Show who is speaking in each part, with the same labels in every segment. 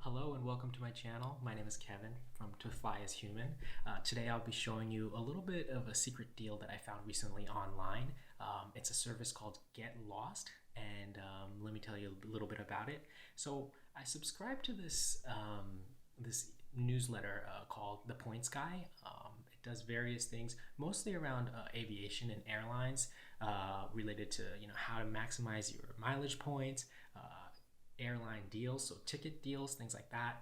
Speaker 1: Hello and welcome to my channel. My name is Kevin from To Fly as Human. Today I'll be showing you a little bit of a secret deal that I found recently online. It's a service called GetLost, and let me tell you a little bit about it. So I subscribe to this newsletter called The Points Guy. It does various things, mostly around aviation and airlines, related to how to maximize your mileage points, airline deals, so ticket deals, things like that,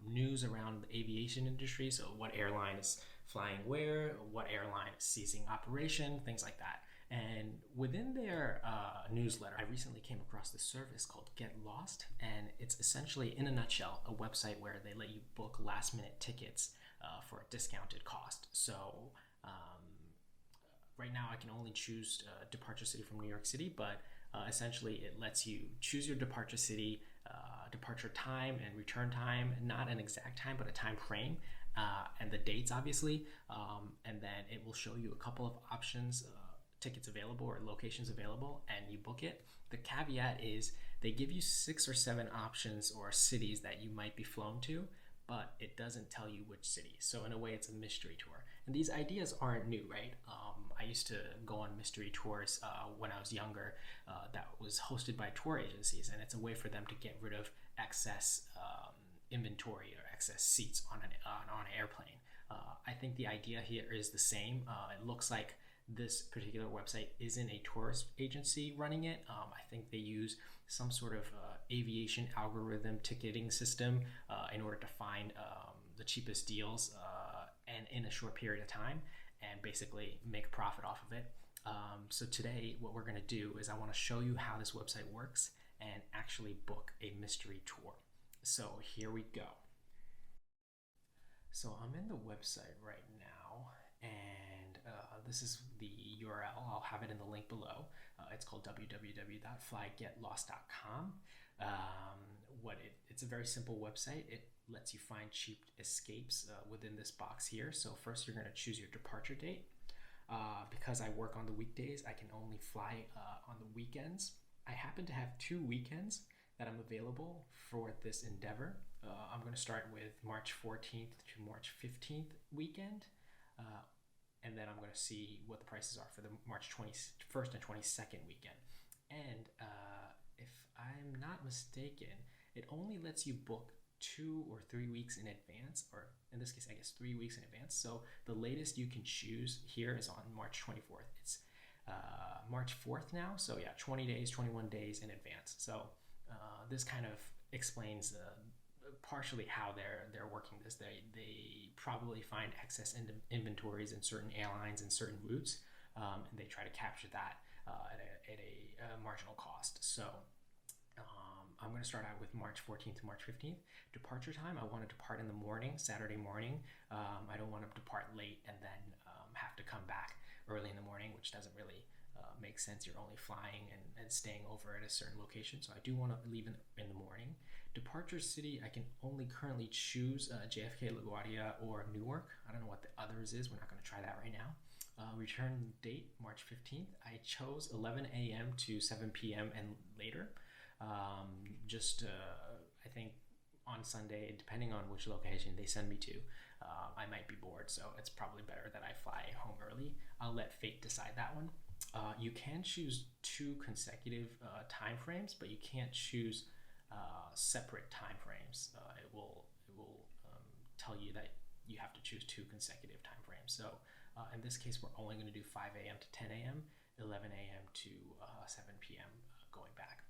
Speaker 1: news around the aviation industry, so what airline is flying where, what airline is ceasing operation, things like that. And within their newsletter, I recently came across this service called GetLost, and it's essentially, in a nutshell, a website where they let you book last-minute tickets for a discounted cost. So right now I can only choose departure city from New York City, but essentially it lets you choose your departure city, departure time and return time, not an exact time but a time frame, and the dates obviously, and then it will show you a couple of options, tickets available or locations available, and you book it. The caveat is they give you 6 or 7 options or cities that you might be flown to, but it doesn't tell you which city. So in a way it's a mystery tour. And these ideas aren't new, right? I used to go on mystery tours when I was younger, that was hosted by tour agencies, and it's a way for them to get rid of excess inventory or excess seats on an airplane. I think the idea here is the same. It looks like this particular website isn't a tourist agency running it. I think they use some sort of aviation algorithm ticketing system in order to find the cheapest deals and in a short period of time, and basically make profit off of it. So today what we're going to do is I want to show you how this website works and actually book a mystery tour. So here we go. So I'm in the website right now, and this is the URL. I'll have it in the link below. It's called www.flygetlost.com. It's a very simple website. It lets you find cheap escapes within this box here. So first you're going to choose your departure date. Because I work on the weekdays, I can only fly on the weekends. I happen to have 2 weekends that I'm available for this endeavor. I'm going to start with March 14th to March 15th weekend, and then I'm going to see what the prices are for the March 21st and 22nd weekend. And if I'm not mistaken, it only lets you book 2 or 3 weeks in advance, or in this case I guess 3 weeks in advance. So the latest you can choose here is on March 24th. It's March 4th now, so yeah, 20 days, 21 days in advance. So this kind of explains partially how they're working this. They probably find excess inventories in certain airlines and certain routes, and they try to capture that at a marginal cost. So I'm going to start out with March 14th to March 15th. Departure time, I want to depart in the morning, Saturday morning. I don't want to depart late and then have to come back early in the morning, which doesn't really make sense. You're only flying and staying over at a certain location. So I do want to leave in the morning. Departure city, I can only currently choose JFK, LaGuardia, or Newark. I don't know what the others is. We're not going to try that right now. Return date, March 15th. I chose 11 a.m. to 7 p.m. and later. I think on Sunday, depending on which location they send me to, I might be bored, so it's probably better that I fly home early. I'll let fate decide that one. You can choose 2 consecutive time frames, but you can't choose separate time frames. It will tell you that you have to choose 2 consecutive time frames. So in this case, we're only going to do 5 a.m. to 10 a.m., 11 a.m. to 7 p.m. going back.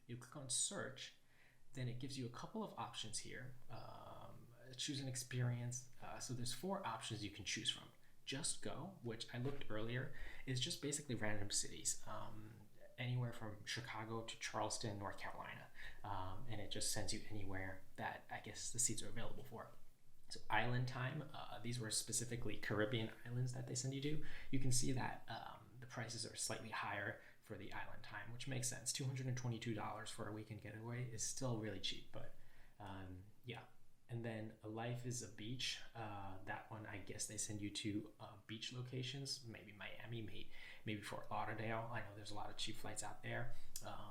Speaker 1: You click on search, then it gives you a couple of options here. Choose an experience. So there's 4 options you can choose from. Just Go, which I looked earlier, is just basically random cities, anywhere from Chicago to Charleston, North Carolina, and it just sends you anywhere that I guess the seats are available for. So island time, these were specifically Caribbean islands that they send you to. You can see that the prices are slightly higher for the island time, which makes sense. $222 for a weekend getaway is still really cheap, but yeah. And then a Life is a Beach. That one, I guess they send you to beach locations, maybe Miami, maybe Fort Lauderdale. I know there's a lot of cheap flights out there,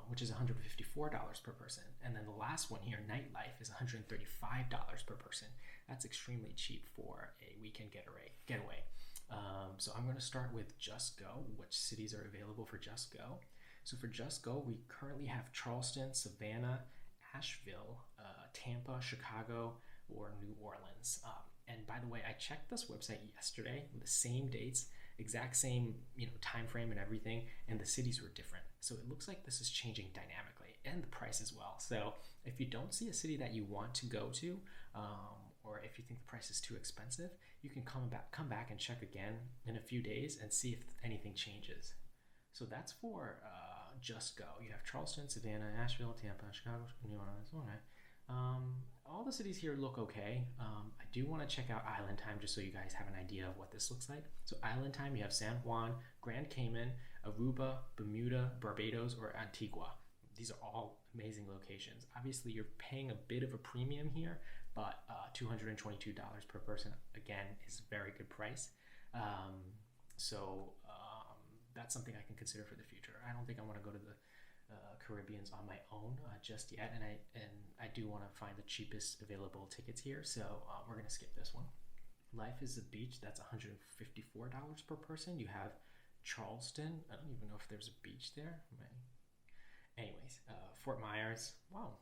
Speaker 1: which is $154 per person. And then the last one here, Nightlife, is $135 per person. That's extremely cheap for a weekend getaway. So I'm going to start with Just Go, which cities are available for Just Go. So for Just Go, we currently have Charleston, Savannah, Asheville, Tampa, Chicago, or New Orleans. And by the way, I checked this website yesterday with the same dates, exact same time frame and everything, and the cities were different. So it looks like this is changing dynamically, and the price as well. So if you don't see a city that you want to go to, or if you think the price is too expensive, you can come back and check again in a few days and see if anything changes. So that's for Just Go. You have Charleston, Savannah, Asheville, Tampa, Chicago, New Orleans. Okay. All the cities here look okay. I do want to check out Island Time just so you guys have an idea of what this looks like. So Island Time, you have San Juan, Grand Cayman, Aruba, Bermuda, Barbados, or Antigua. These are all amazing locations. Obviously, you're paying a bit of a premium here, but $222 per person, again, is a very good price. So that's something I can consider for the future. I don't think I want to go to the Caribbeans on my own just yet, and I do want to find the cheapest available tickets here, so we're going to skip this one. Life is a Beach, that's $154 per person. You have Charleston. I don't even know if there's a beach there. Anyways, Fort Myers. Wow,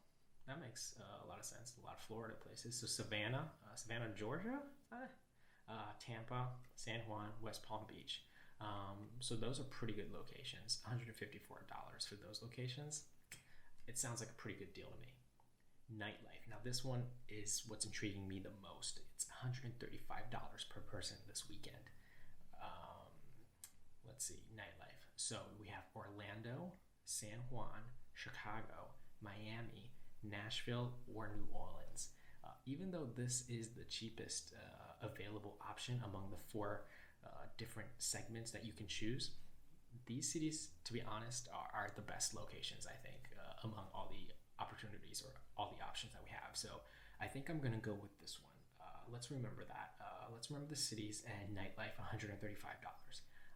Speaker 1: that makes a lot of sense. A lot of Florida places. So Savannah, Georgia, Tampa, San Juan, West Palm Beach. So those are pretty good locations. $154 for those locations. It sounds like a pretty good deal to me. Nightlife. Now this one is what's intriguing me the most. It's $135 per person this weekend. Let's see, Nightlife. So we have Orlando, San Juan, Chicago, Miami, Nashville, or New Orleans. Even though this is the cheapest available option among the four different segments that you can choose, these cities, to be honest, are the best locations, I think, among all the opportunities or all the options that we have. So I think I'm going to go with this one. Let's remember that. Let's remember the cities and Nightlife, $135.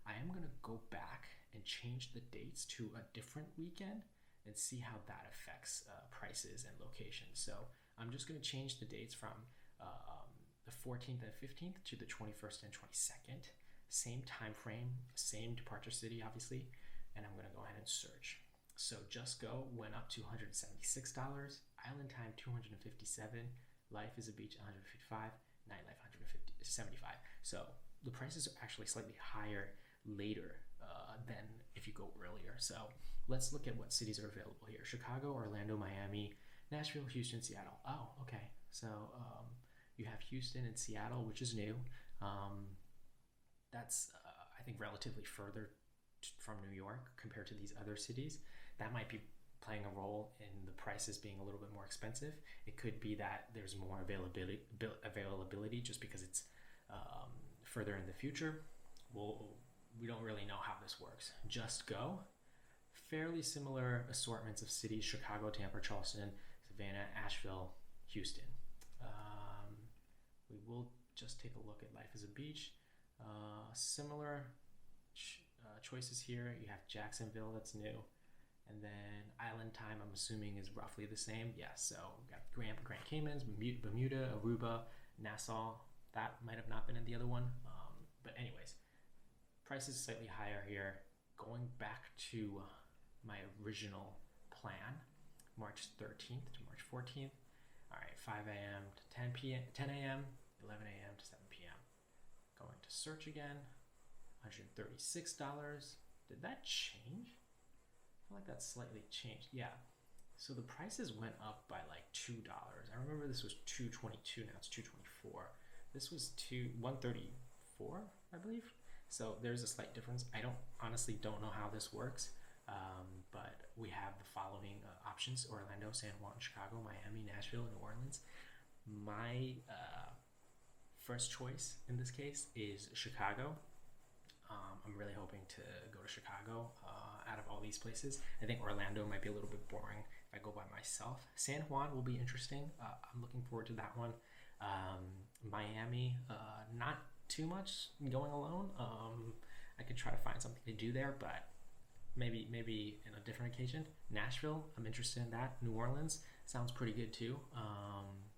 Speaker 1: I am going to go back and change the dates to a different weekend and see how that affects prices and locations. So I'm just going to change the dates from the 14th and 15th to the 21st and 22nd. Same time frame, same departure city, obviously, and I'm going to go ahead and search. So Just Go went up to $176, Island Time $257, Life is a Beach $155, Nightlife $175. So the prices are actually slightly higher later than if you go earlier. So let's look at what cities are available here. Chicago, Orlando, Miami, Nashville, Houston, Seattle. Oh, okay. So you have Houston and Seattle, which is new. That's, I think, relatively further from New York compared to these other cities. That might be playing a role in the prices being a little bit more expensive. It could be that there's more availability just because it's further in the future. We don't really know how this works. Just Go, fairly similar assortments of cities: Chicago, Tampa, Charleston, Savannah, Asheville, Houston. We will just take a look at Life is a Beach. Similar choices here. You have Jacksonville, that's new, and then Island Time, I'm assuming, is roughly the same. Yes, so we got Grand Caymans, Bermuda, Aruba, Nassau. That might have not been in the other one, but anyways, prices slightly higher here. Going back to my original plan, March 13th to March 14th. All right, 5 a.m. to 10 a.m., 11 a.m. to 7 p.m. Going to search again, $136. Did that change? I feel like that slightly changed. Yeah. So the prices went up by like $2. I remember this was $222. Now it's $224. This was $134, I believe. So there's a slight difference. I honestly don't know how this works, but we have the following options: Orlando, San Juan, Chicago, Miami, Nashville, and New Orleans. My first choice in this case is Chicago. I'm really hoping to go to Chicago out of all these places. I think Orlando might be a little bit boring if I go by myself. San Juan will be interesting. I'm looking forward to that one. Miami, not too much going alone. I could try to find something to do there, but maybe in a different occasion. Nashville, I'm interested in that. New Orleans sounds pretty good too.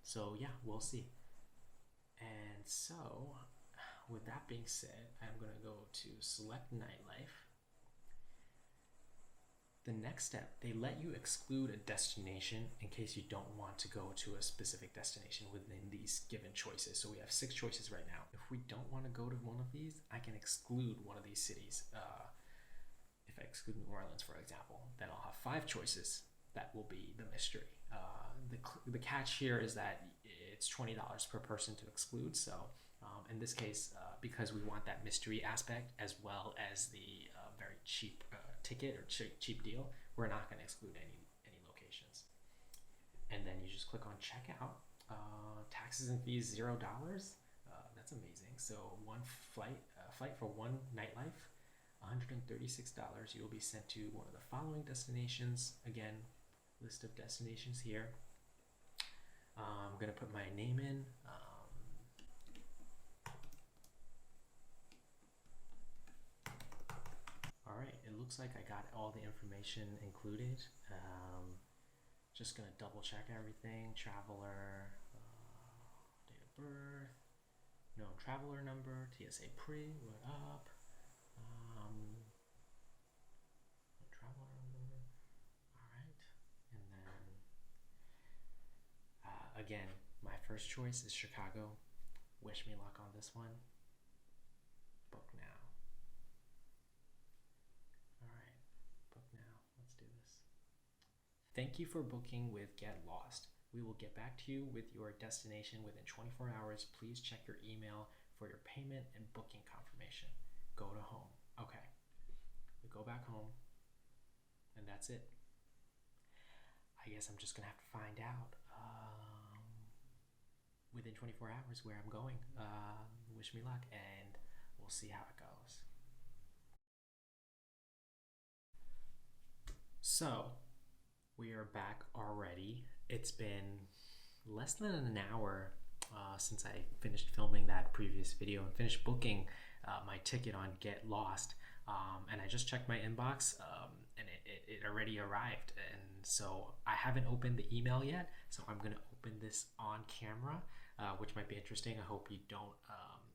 Speaker 1: So yeah, we'll see. And so, with that being said, I'm gonna go to select nightlife. The next step, they let you exclude a destination in case you don't want to go to a specific destination within these given choices. So we have 6 choices right now. If we don't want to go to one of these, I can exclude one of these cities. If I exclude New Orleans, for example, then I'll have 5 choices. That will be the mystery. The catch here is that it's $20 per person to exclude. So in this case, because we want that mystery aspect as well as the very cheap ticket or cheap deal, we're not going to exclude any locations. And then you just click on checkout. Taxes and fees $0. That's amazing. So one flight for one nightlife, $136. You will be sent to one of the following destinations. Again, list of destinations here. I'm gonna put my name in. All right, it looks like I got all the information included. Just gonna double check everything. Traveler, date of birth, known traveler number, TSA pre, what up? Traveler number. All right, and then again, my first choice is Chicago. Wish me luck on this one. Book now. All right, book now. Let's do this. Thank you for booking with GetLost. We will get back to you with your destination within 24 hours. Please check your email for your payment and booking confirmation. Go to home. Okay. We go back home, and that's it. I guess I'm just gonna have to find out within 24 hours where I'm going. Wish me luck, and we'll see how it goes. So, we are back already. It's been less than an hour since I finished filming that previous video and finished booking my ticket on GetLost. And I just checked my inbox and it already arrived. And so I haven't opened the email yet. So I'm going to open this on camera, which might be interesting. I hope you don't.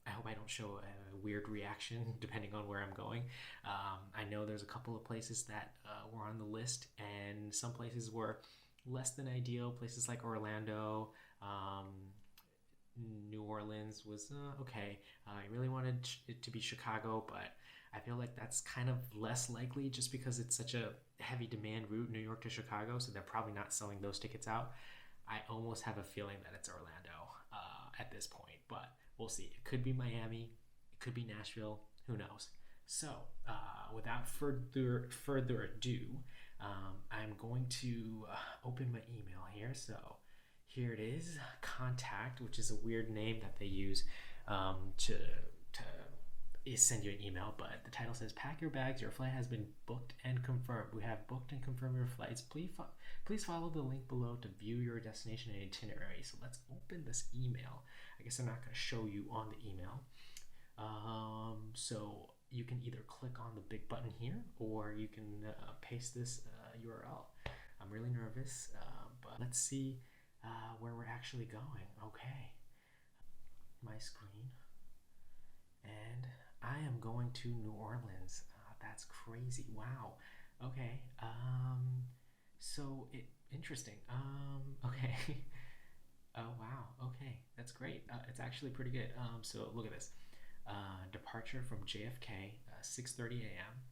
Speaker 1: I hope I don't show a weird reaction depending on where I'm going. I know there's a couple of places that were on the list, and some places were less than ideal. Places like Orlando, New Orleans was okay. I really wanted it to be Chicago, but I feel like that's kind of less likely just because it's such a heavy demand route, New York to Chicago, so they're probably not selling those tickets out. I almost have a feeling that it's Orlando at this point, but we'll see. It could be Miami, it could be Nashville, who knows. So without further ado, I'm going to open my email here. So here it is, contact, which is a weird name that they use to send you an email, but the title says, pack your bags, your flight has been booked and confirmed. We have booked and confirmed your flights. Please follow the link below to view your destination and itinerary. So let's open this email. I guess I'm not going to show you on the email. So you can either click on the big button here, or you can paste this URL. I'm really nervous, but let's see where we're actually going. Okay, my screen, and I am going to New Orleans. That's crazy. Wow. Okay. So interesting. Okay. Oh wow. Okay, that's great. It's actually pretty good. So look at this. Departure from JFK, 6:30 a.m.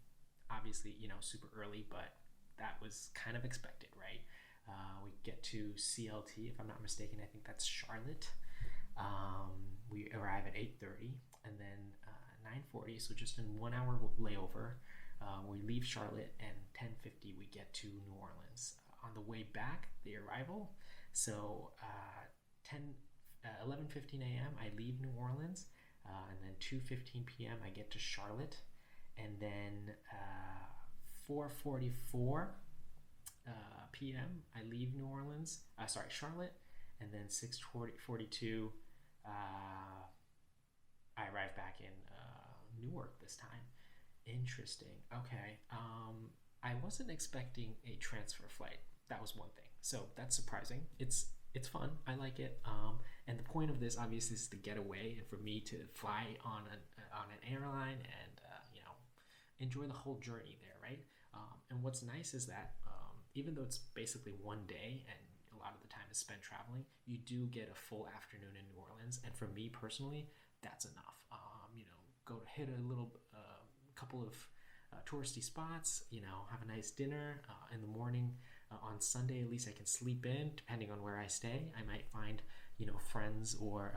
Speaker 1: Obviously, super early, but that was kind of expected, right? We get to CLT, if I'm not mistaken. I think that's Charlotte. We arrive at 8:30, and then 9:40. So just in 1 hour layover, we leave Charlotte, and 10:50 we get to New Orleans. On the way back, the arrival. So 11:15 a.m. I leave New Orleans. And then 2:15 p.m. I get to Charlotte, and then 4:44 p.m. I leave New Orleans. Charlotte, and then 6:42 Uh, I arrived back in Newark this time. Interesting. Okay. I wasn't expecting a transfer flight. That was one thing. So that's surprising. It's fun. I like it. And the point of this obviously is to get away and for me to fly on an airline and enjoy the whole journey there, right? And what's nice is that even though it's basically one day and a lot of the time is spent traveling, you do get a full afternoon in New Orleans. And for me personally, that's enough. Go to hit a little couple of touristy spots, have a nice dinner in the morning. On Sunday, at least I can sleep in, depending on where I stay. I might find, friends or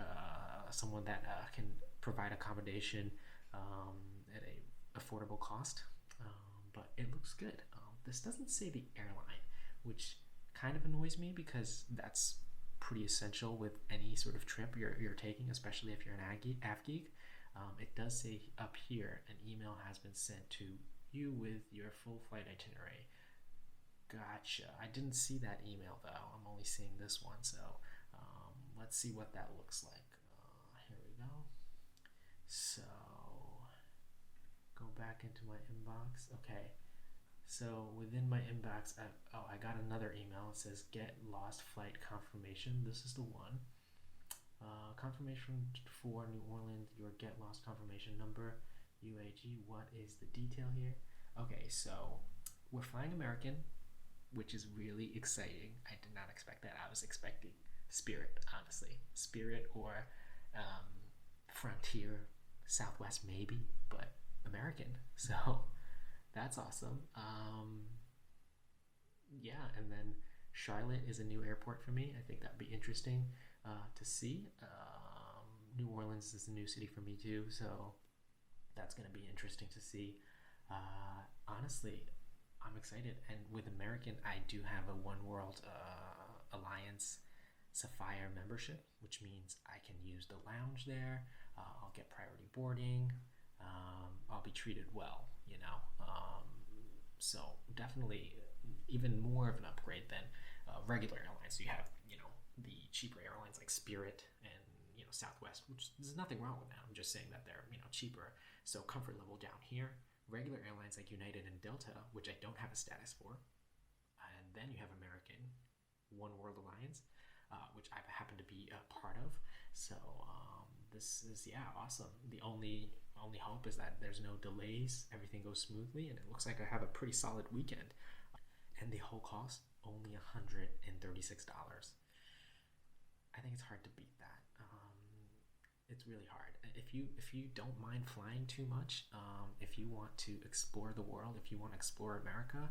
Speaker 1: someone that can provide accommodation at a affordable cost. But it looks good. This doesn't say the airline, which kind of annoys me because that's pretty essential with any sort of trip you're taking, especially if you're an AvGeek. It does say up here, an email has been sent to you with your full flight itinerary. Gotcha. I didn't see that email though. I'm only seeing this one, so let's see what that looks like. Here we go. So go back into my inbox. Okay. So within my inbox, I got another email. It says get lost flight confirmation. This is the one. Confirmation for New Orleans, your get lost confirmation number, UAG. What is the detail here? Okay, so we're flying American, which is really exciting. I did not expect that. I was expecting Spirit, honestly. Spirit or Frontier, Southwest maybe, but American. So that's awesome. Yeah, and then Charlotte is a new airport for me. I think that'd be interesting to see. New Orleans is a new city for me too, so that's going to be interesting to see. Honestly, I'm excited. And with American, I do have a One World Alliance Sapphire membership, which means I can use the lounge there. I'll get priority boarding. I'll be treated well, so definitely even more of an upgrade than regular airlines. You have, the cheaper airlines like Spirit and, Southwest, which there's nothing wrong with that. I'm just saying that they're, cheaper. So comfort level down here. Regular airlines like United and Delta, which I don't have a status for. And then you have American, One World Alliance, which I happen to be a part of. So this is, awesome. The only hope is that there's no delays, everything goes smoothly, and it looks like I have a pretty solid weekend. And the whole cost, only $136. I think it's hard to beat that. It's really hard. If you don't mind flying too much, if you want to explore the world, if you want to explore America,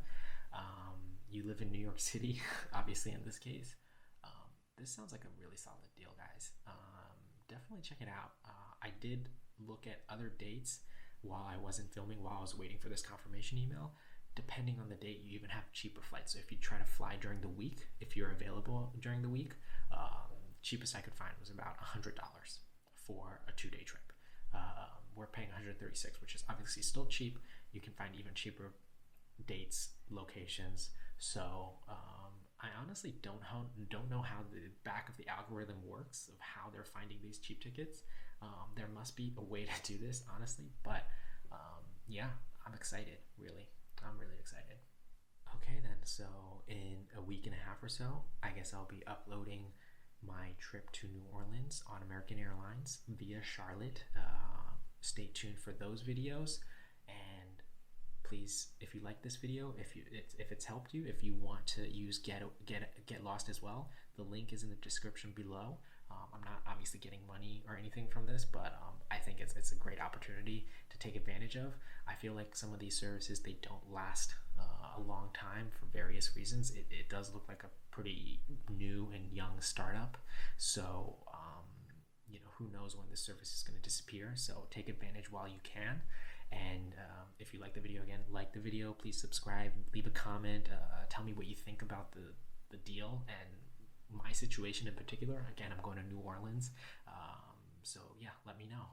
Speaker 1: you live in New York City, obviously in this case, this sounds like a really solid deal, guys. Definitely check it out. I did look at other dates while I wasn't filming, while I was waiting for this confirmation email. Depending on the date, you even have cheaper flights. So if you try to fly during the week, if you're available during the week, cheapest I could find was about $100 for a 2-day trip. We're paying $136, which is obviously still cheap. You can find even cheaper dates, locations. So I honestly don't know how the back of the algorithm works of how they're finding these cheap tickets. There must be a way to do this, honestly. But I'm excited, really. I'm really excited. Okay then, so in a week and a half or so, I guess I'll be uploading my trip to New Orleans on American Airlines via Charlotte. Stay tuned for those videos, and please, if you like this video, if it's helped you, if you want to use Get Lost as well, the link is in the description below. I'm not obviously getting money or anything from this, but I think it's a great opportunity to take advantage of. I feel like some of these services, they don't last a long time for various reasons. It does look like a pretty new and young startup, so who knows when this service is going to disappear. So take advantage while you can. And if you like the video, again, like the video, please subscribe, leave a comment, tell me what you think about the deal and my situation in particular. Again, I'm going to New Orleans, so yeah, let me know.